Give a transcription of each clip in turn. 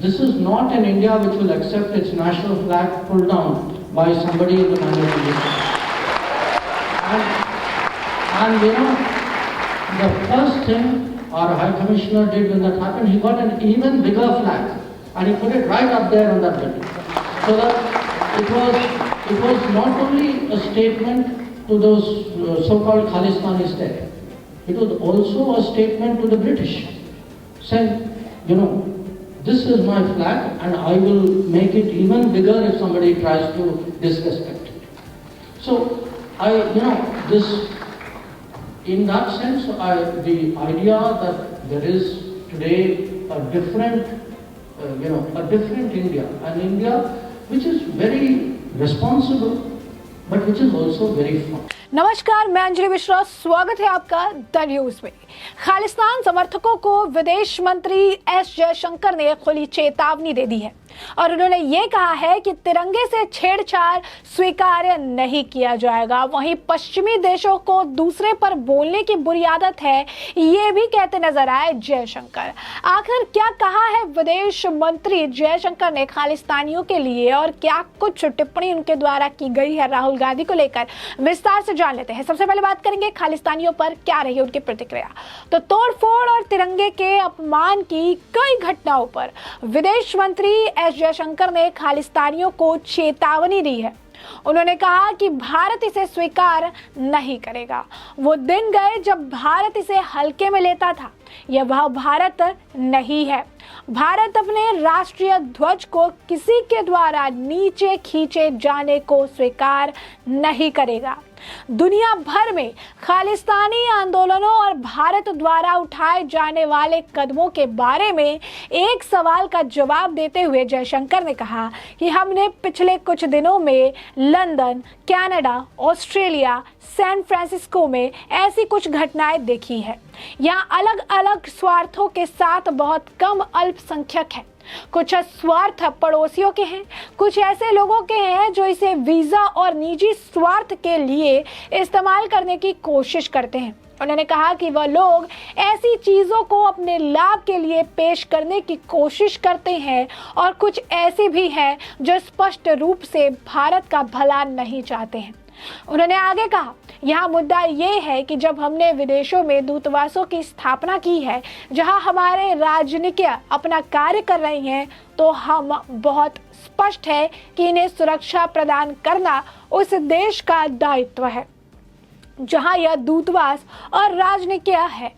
This is not an India which will accept its national flag pulled down by somebody in the management. And you know, the first thing our High Commissioner did when that happened, he got an even bigger flag and he put it right up there on that building. So that it was not only a statement to those so-called Khalistani states, it was also a statement to the British, saying, you know, this is my flag and I will make it even bigger if somebody tries to disrespect it. So, in that sense, the idea that there is today a different India, an India which is very responsible, but which is also very firm. नमस्कार, मैं अंजलि मिश्रा, स्वागत है आपका the news में। खालिस्तान समर्थकों को विदेश मंत्री एस जयशंकर ने खुली चेतावनी दे दी है और उन्होंने ये कहा है कि तिरंगे से छेड़छाड़ स्वीकार्य नहीं किया जाएगा। वहीं पश्चिमी देशों को दूसरे पर बोलने की बुरी आदत है, ये भी कहते नजर आए जयशंकर। आखिर क्या कहा है विदेश मंत्री जयशंकर ने खालिस्तानियों के लिए और क्या कुछ टिप्पणी उनके द्वारा की गई है राहुल गांधी को लेकर, विस्तार से जान लेते हैं। सबसे पहले बात करेंगे खालिस्तानियों पर क्या रही उनकी प्रतिक्रिया। तो तोड़फोड़ और तिरंगे के अपमान की कई घटनाओं पर विदेश मंत्री एस जयशंकर ने खालिस्तानियों को चेतावनी दी है। उन्होंने कहा कि भारत इसे स्वीकार नहीं करेगा। वो दिन गए जब भारत इसे हल्के में लेता था। यह वह भारत नहीं है। भारत अपने राष्ट्रीय ध्वज को किसी के द्वारा नीचे खींचे जाने को स्वीकार नहीं करेगा। दुनिया भर में खालिस्तानी आंदोलनों और भारत द्वारा उठाए जाने वाले कदमों के बारे में एक सवाल का जवाब देते हुए जयशंकर ने कहा कि हमने पिछले कुछ दिनों में London, Canada, Australia, San Francisco में ऐसी कुछ घटनाएं देखी है। यहाँ अलग अलग स्वार्थों के साथ बहुत कम अल्पसंख्यक हैं। कुछ स्वार्थ पड़ोसियों के हैं, कुछ ऐसे लोगों के हैं जो इसे वीजा और निजी स्वार्थ के लिए इस्तेमाल करने की कोशिश करते हैं। उन्होंने कहा कि वह लोग ऐसी चीजों को अपने लाभ के लिए पेश करने की कोशिश करते हैं और कुछ ऐसे भी हैं जो स्पष्ट रूप से भारत का भला नहीं चाहते हैं। उन्होंने आगे कहा, यहाँ मुद्दा ये है कि जब हमने विदेशों में दूतावासों की स्थापना की है जहाँ हमारे राजनीतिज्ञ अपना कार्य कर रहे हैं, तो हम बहुत स्पष्ट है कि इन्हें सुरक्षा प्रदान करना उस देश का दायित्व है जहाँ यह दूतावास और राजनीतिज्ञ है।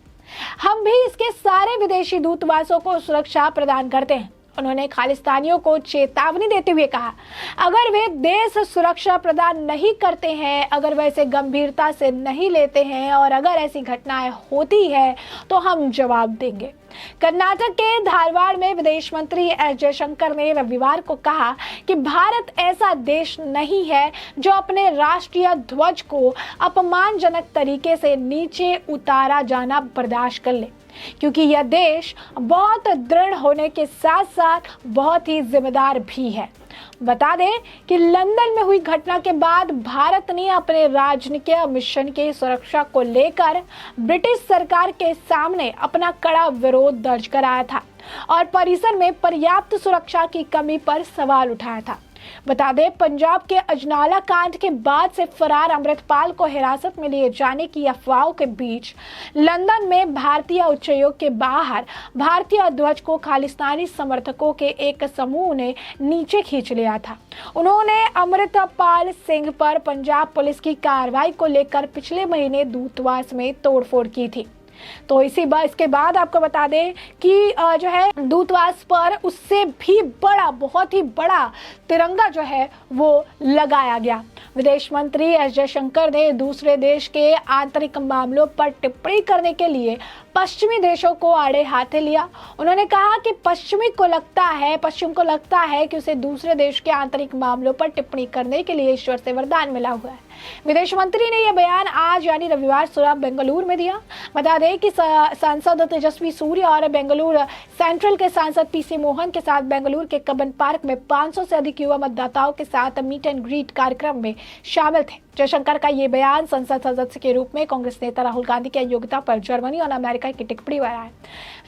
हम भी इसके सारे विदेशी दूतावासों को सुरक्षा प्रदान करते हैं। उन्होंने खालिस्तानियों को चेतावनी देते हुए कहा, अगर वे देश सुरक्षा प्रदान नहीं करते हैं, अगर वे इसे गंभीरता से नहीं लेते हैं और अगर ऐसी घटनाएं होती है तो हम जवाब देंगे। कर्नाटक के धारवाड़ में विदेश मंत्री एस जयशंकर ने रविवार को कहा कि भारत ऐसा देश नहीं है जो अपने राष्ट्रीय ध्वज को अपमानजनक तरीके से नीचे उतारा जाना बर्दाश्त कर ले, क्योंकि यह देश बहुत दृढ़ होने के साथ साथ बहुत ही जिम्मेदार भी है। बता दें कि लंदन में हुई घटना के बाद भारत ने अपने राजनीतिक मिशन की सुरक्षा को लेकर ब्रिटिश सरकार के सामने अपना कड़ा विरोध दर्ज कराया था और परिसर में पर्याप्त सुरक्षा की कमी पर सवाल उठाया था। बता दें, पंजाब के अजनाला कांड के बाद से फरार अमृतपाल को हिरासत में लिए जाने की अफवाहों के बीच लंदन में भारतीय उच्चायोग के बाहर भारतीय ध्वज को खालिस्तानी समर्थकों के एक समूह ने नीचे खींच लिया था। उन्होंने अमृतपाल सिंह पर पंजाब पुलिस की कार्रवाई को लेकर पिछले महीने दूतावास में तोड़फोड़ की थी। तो इसके बाद आपको बता दें कि जो है दूतावास पर उससे भी बड़ा, बहुत ही बड़ा तिरंगा जो है वो लगाया गया। विदेश मंत्री एस जयशंकर ने दूसरे देश के आंतरिक मामलों पर टिप्पणी करने के लिए पश्चिमी देशों को आड़े हाथे लिया। उन्होंने कहा कि पश्चिम को लगता है कि उसे दूसरे देश के आंतरिक मामलों पर टिप्पणी करने के लिए ईश्वर से वरदान मिला हुआ है। विदेश मंत्री ने यह बयान आज यानी रविवार सुबह बेंगलुरु में दिया। बता दें कि सांसद तेजस्वी सूर्य और बेंगलुरु सेंट्रल के सांसद पीसी मोहन के साथ बेंगलुरु के कब्बन पार्क में 500 से अधिक युवा मतदाताओं के साथ मीट एंड ग्रीट कार्यक्रम में शामिल थे। जयशंकर का ये बयान संसद सदस्य के रूप में कांग्रेस नेता राहुल गांधी की अयोग्यता पर जर्मनी और अमेरिका की टिप्पणी पर आया है।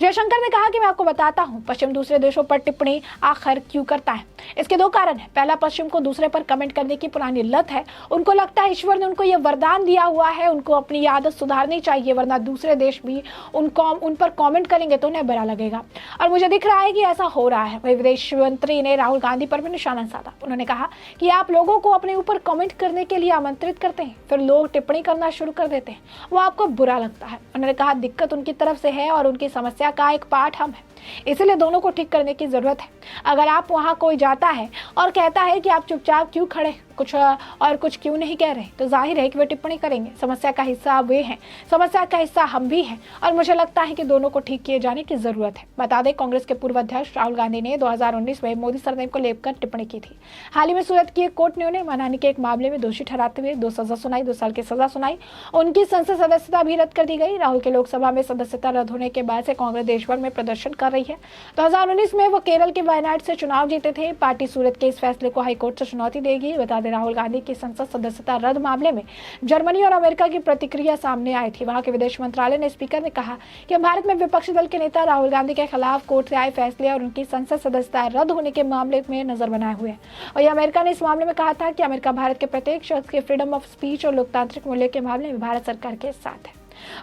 जयशंकर ने कहा कि मैं आपको बताता हूं, पश्चिम दूसरे देशों पर टिप्पणी आखिर क्यों करता है। इसके दो कारण हैं। पहला, पश्चिम को दूसरे पर कमेंट करने की पुरानी लत है। उनको लगता है ईश्वर ने उनको यह वरदान दिया हुआ है, उनको अपनी आदत सुधारनी चाहिए, वरना दूसरे देश भी उन पर कमेंट करेंगे तो उन्हें बुरा लगेगा। और मुझे दिख रहा है कि ऐसा हो रहा है। वही विदेश मंत्री ने राहुल गांधी पर भी निशाना साधा। उन्होंने कहा कि आप लोगों को अपने ऊपर कमेंट करने के लिए आमंत्रित करते हैं, फिर लोग टिप्पणी करना शुरू कर देते हैं, वो आपको बुरा लगता है। उन्होंने कहा दिक्कत उनकी तरफ से है और उनकी समस्या का एक पार्ट हम है, इसलिए दोनों को ठीक करने की जरूरत है। अगर आप वहां कोई जाता है और कहता है कि आप चुपचाप क्यों खड़े कुछ क्यों नहीं कह रहे, तो जाहिर है कि वे टिप्पणी करेंगे। समस्या का हिस्सा वे हैं, समस्या का हिस्सा हम भी हैं, और मुझे लगता है कि दोनों को ठीक किए जाने की जरूरत है। बता दें, कांग्रेस के पूर्व अध्यक्ष राहुल गांधी ने 2019 में मोदी सरनेम को लेकर टिप्पणी की थी। हाल ही में सूरत की एक कोर्ट ने उन्हें मानहानि के एक मामले में दोषी ठहराते हुए 2 साल की सजा सुनाई। उनकी संसद सदस्यता भी रद्द कर दी गई। राहुल के लोकसभा में सदस्यता रद्द होने के बाद से कांग्रेस देश भर में प्रदर्शन कर रही है। 2019 में वो केरल के वायनाड से चुनाव जीते थे। पार्टी सूरत के इस फैसले को हाईकोर्ट से चुनौती देगी। बता दें, राहुल गांधी की संसद सदस्यता रद्द मामले में जर्मनी और अमेरिका की प्रतिक्रिया सामने आई थी। वहां के विदेश मंत्रालय ने स्पीकर ने कहा कि भारत में विपक्षी दल के नेता राहुल गांधी के खिलाफ कोर्ट से आए फैसले और उनकी संसद सदस्यता रद्द होने के मामले में नजर बनाए हुए हैं। और अमेरिका ने इस मामले में कहा था कि अमेरिका भारत के प्रत्येक शख्स के फ्रीडम ऑफ स्पीच और लोकतांत्रिक मूल्य के मामले में भारत सरकार के साथ है।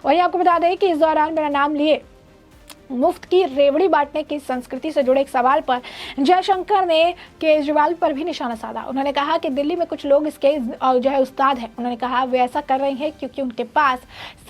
वहीं आपको बता दें कि इस दौरान बिना नाम लिए मुफ्त की रेवड़ी बांटने की संस्कृति से जुड़े एक सवाल पर जयशंकर ने केजरीवाल पर भी निशाना साधा। उन्होंने कहा कि दिल्ली में कुछ लोग इसके जो है उस्ताद हैं। उन्होंने कहा वे ऐसा कर रहे हैं क्योंकि उनके पास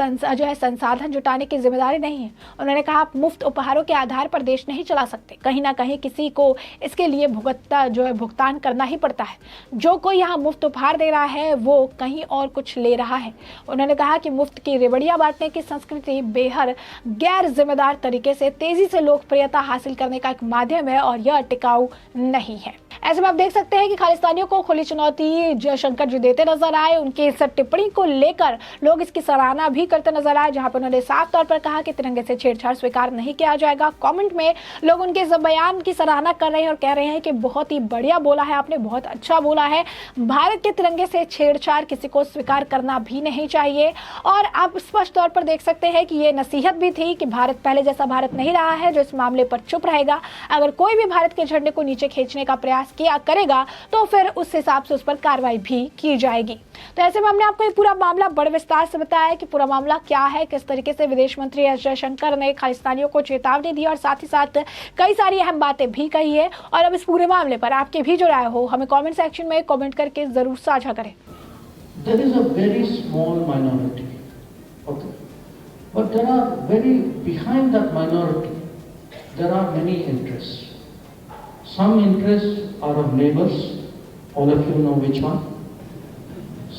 संसाधन जुटाने की जिम्मेदारी नहीं है। उन्होंने कहा आप मुफ्त उपहारों के आधार पर देश नहीं चला सकते, कहीं ना कहीं किसी को इसके लिए भुगतान करना ही पड़ता है। जो कोई यहाँ मुफ्त उपहार दे रहा है वो कहीं और कुछ ले रहा है। उन्होंने कहा कि मुफ्त की रेवड़ियां बांटने की संस्कृति बेहद गैर जिम्मेदार तरीके से तेजी से लोकप्रियता हासिल करने का एक माध्यम है और यह टिकाऊ नहीं है। ऐसे में आप देख सकते हैं कि खालिस्तानियों को खुली चुनौती जयशंकर जी देते नजर आए। उनकी इस टिप्पणी को लेकर लोग इसकी सराहना भी करते नजर आए, जहां पर उन्होंने साफ तौर पर कहा कि तिरंगे से छेड़छाड़ स्वीकार नहीं किया जाएगा। कमेंट में लोग उनके इस बयान की सराहना कर रहे हैं और कह रहे हैं कि बहुत ही बढ़िया बोला है आपने, बहुत अच्छा बोला है। भारत के तिरंगे से छेड़छाड़ किसी को स्वीकार करना भी नहीं चाहिए। और आप स्पष्ट तौर पर देख सकते हैं कि ये नसीहत भी थी कि भारत पहले जैसा भारत नहीं रहा है जो इस मामले पर चुप रहेगा। अगर कोई भी भारत के झंडे को नीचे खींचने का प्रयास किया करेगा तो फिर उस हिसाब से उस पर कार्रवाई भी की जाएगी। तो ऐसे में हमने आपको ये पूरा मामला बड़े विस्तार से बताया कि पूरा मामला क्या है, किस तरीके से विदेश मंत्री एस जयशंकर ने खालिस्तानियों को चेतावनी दी और साथ ही साथ कई सारी अहम बातें भी कही है। और अब इस पूरे मामले पर आपके भी जो राय हो हमें कमेंट सेक्शन में कमेंट करके जरूर साझा करें। There is a very small minority, okay, but there are behind that minority, there are many interests. Some interests are of neighbors, all of you know which one.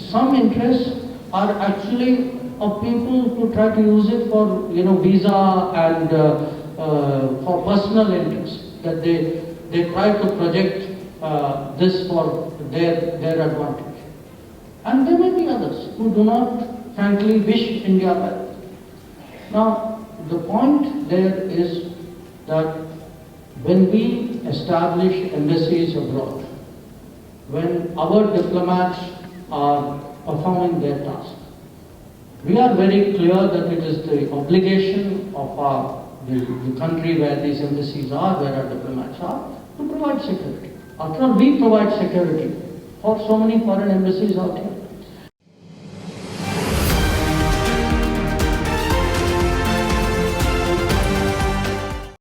Some interests are actually of people who try to use it for, visa and for personal interests, that they try to project this for their advantage. And there may be others who do not frankly wish India well. Now, the point there is that when we establish embassies abroad, when our diplomats are performing their task, we are very clear that it is the obligation of the country where these embassies are, where our diplomats are, to provide security. After all, we provide security for so many foreign embassies out here.